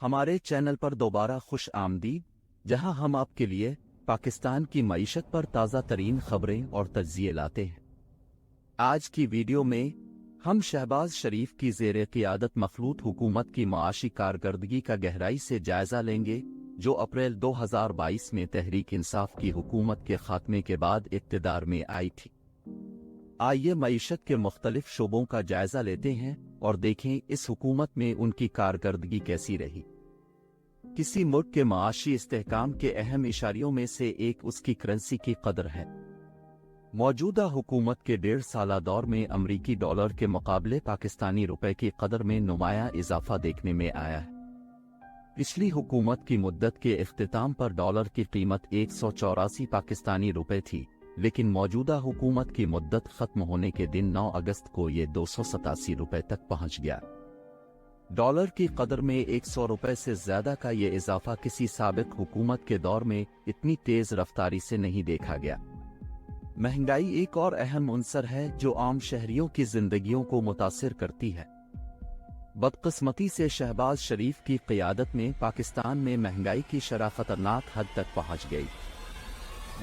ہمارے چینل پر دوبارہ خوش آمدید، جہاں ہم آپ کے لیے پاکستان کی معیشت پر تازہ ترین خبریں اور تجزیے لاتے ہیں۔ آج کی ویڈیو میں ہم شہباز شریف کی زیر قیادت مخلوط حکومت کی معاشی کارکردگی کا گہرائی سے جائزہ لیں گے، جو اپریل 2022 میں تحریک انصاف کی حکومت کے خاتمے کے بعد اقتدار میں آئی تھی۔ آئیے معیشت کے مختلف شعبوں کا جائزہ لیتے ہیں اور دیکھیں اس حکومت میں ان کی کارکردگی کیسی رہی۔ کسی ملک کے معاشی استحکام کے اہم اشاریوں میں سے ایک اس کی کرنسی کی قدر ہے۔ موجودہ حکومت کے 1.5 سالہ دور میں امریکی ڈالر کے مقابلے پاکستانی روپے کی قدر میں نمایاں اضافہ دیکھنے میں آیا ہے۔ پچھلی حکومت کی مدت کے اختتام پر ڈالر کی قیمت 184 پاکستانی روپے تھی، لیکن موجودہ حکومت کی مدت ختم ہونے کے دن 9 اگست کو یہ 287 روپے تک پہنچ گیا۔ ڈالر کی قدر میں 100 روپے سے زیادہ کا یہ اضافہ کسی سابق حکومت کے دور میں اتنی تیز رفتاری سے نہیں دیکھا گیا۔ مہنگائی ایک اور اہم عنصر ہے جو عام شہریوں کی زندگیوں کو متاثر کرتی ہے۔ بدقسمتی سے شہباز شریف کی قیادت میں پاکستان میں مہنگائی کی شرح خطرناک حد تک پہنچ گئی۔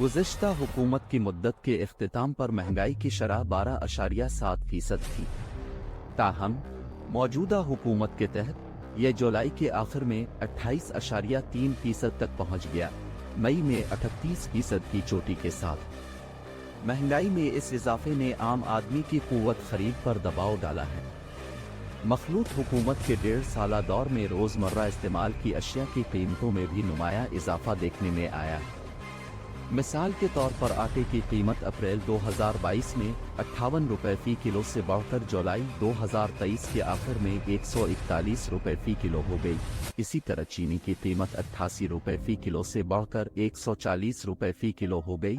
گزشتہ حکومت کی مدت کے اختتام پر مہنگائی کی شرح 12.7% تھی، تاہم موجودہ حکومت کے تحت یہ جولائی کے آخر میں 28.3% تک پہنچ گیا، مئی میں 38% کی چوٹی کے ساتھ۔ مہنگائی میں اس اضافے نے عام آدمی کی قوت خرید پر دباؤ ڈالا ہے۔ مخلوط حکومت کے 1.5 سالہ دور میں روزمرہ استعمال کی اشیاء کی قیمتوں میں بھی نمایاں اضافہ دیکھنے میں آیا ہے۔ مثال کے طور پر آٹے کی قیمت اپریل 2022 میں 58 روپے فی کلو سے بڑھ کر جولائی 2023 کے آخر میں 141 روپے فی کلو ہو گئی۔ اسی طرح چینی کی قیمت 88 روپے فی کلو سے بڑھ کر 140 روپے فی کلو ہو گئی،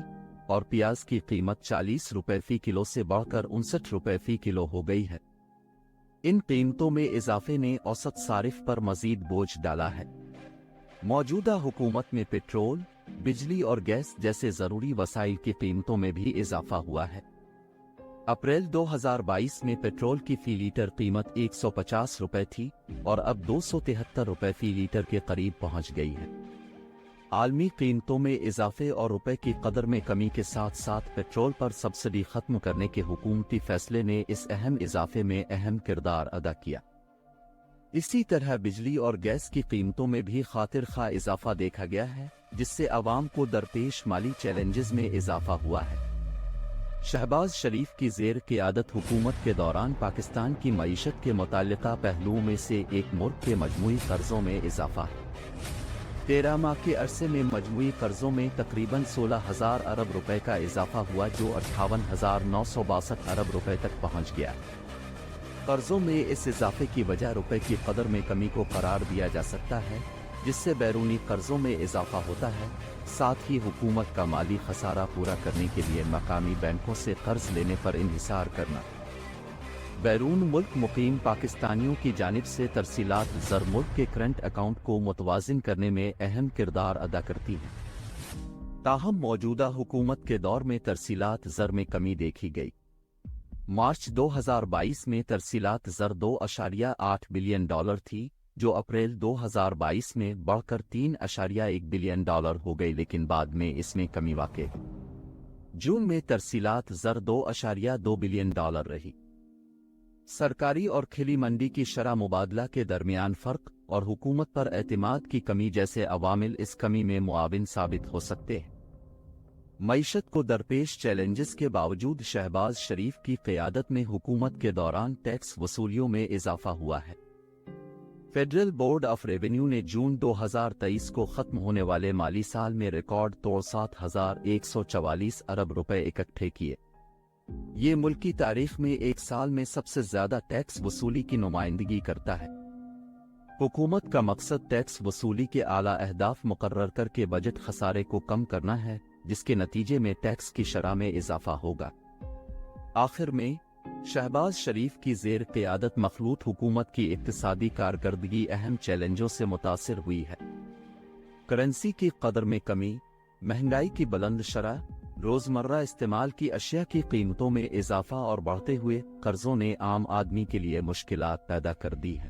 اور پیاز کی قیمت 40 روپے فی کلو سے بڑھ کر 59 روپے فی کلو ہو گئی ہے۔ ان قیمتوں میں اضافے نے اوسط صارف پر مزید بوجھ ڈالا ہے۔ موجودہ حکومت میں پٹرول، بجلی اور گیس جیسے ضروری وسائل کی قیمتوں میں بھی اضافہ ہوا ہے۔ اپریل 2022 میں پٹرول کی فی لیٹر قیمت 150 روپے تھی اور اب 273 روپے فی لیٹر کے قریب پہنچ گئی ہے۔ عالمی قیمتوں میں اضافے اور روپے کی قدر میں کمی کے ساتھ ساتھ پٹرول پر سبسڈی ختم کرنے کے حکومتی فیصلے نے اس اہم اضافے میں اہم کردار ادا کیا۔ اسی طرح بجلی اور گیس کی قیمتوں میں بھی خاطر خواہ اضافہ دیکھا گیا ہے، جس سے عوام کو درپیش مالی چیلنجز میں اضافہ ہوا ہے۔ شہباز شریف کی زیر قیادت حکومت کے دوران پاکستان کی معیشت کے متعلقہ پہلوؤں میں سے ایک ملک کے مجموعی قرضوں میں اضافہ ہے۔ 13 ماہ کے عرصے میں مجموعی قرضوں میں تقریباً 16,000 ارب روپے کا اضافہ ہوا، جو 58,962 ارب روپے تک پہنچ گیا۔ قرضوں میں اس اضافے کی وجہ روپے کی قدر میں کمی کو قرار دیا جا سکتا ہے، جس سے بیرونی قرضوں میں اضافہ ہوتا ہے۔ ساتھ ہی حکومت کا مالی خسارہ پورا کرنے کے لیے مقامی بینکوں سے قرض لینے پر انحصار کرنا۔ بیرون ملک مقیم پاکستانیوں کی جانب سے ترسیلات زر ملک کے کرنٹ اکاؤنٹ کو متوازن کرنے میں اہم کردار ادا کرتی ہیں، تاہم موجودہ حکومت کے دور میں ترسیلات زر میں کمی دیکھی گئی۔ مارچ 2022 میں ترسیلات زر 2.8 بلین ڈالر تھی، جو اپریل 2022 میں بڑھ کر 3.1 بلین ڈالر ہو گئی، لیکن بعد میں اس میں کمی واقع ہوئی۔ جون میں ترسیلات زر 2.2 بلین ڈالر رہی۔ سرکاری اور کھلی منڈی کی شرح مبادلہ کے درمیان فرق اور حکومت پر اعتماد کی کمی جیسے عوامل اس کمی میں معاون ثابت ہو سکتے ہیں۔ معیشت کو درپیش چیلنجز کے باوجود شہباز شریف کی قیادت میں حکومت کے دوران ٹیکس وصولیوں میں اضافہ ہوا ہے۔ فیڈرل بورڈ آف ریونیو نے جون 2023 کو ختم ہونے والے مالی سال میں ریکارڈ طور 7,144 ارب روپے اکٹھے کیے۔ یہ ملکی تاریخ میں ایک سال میں سب سے زیادہ ٹیکس وصولی کی نمائندگی کرتا ہے۔ حکومت کا مقصد ٹیکس وصولی کے اعلیٰ اہداف مقرر کر کے بجٹ خسارے کو کم کرنا ہے، جس کے نتیجے میں ٹیکس کی شرح میں اضافہ ہوگا۔ آخر میں شہباز شریف کی زیر قیادت مخلوط حکومت کی اقتصادی کارکردگی اہم چیلنجوں سے متاثر ہوئی ہے۔ کرنسی کی قدر میں کمی، مہنگائی کی بلند شرح، روزمرہ استعمال کی اشیاء کی قیمتوں میں اضافہ اور بڑھتے ہوئے قرضوں نے عام آدمی کے لیے مشکلات پیدا کر دی ہیں۔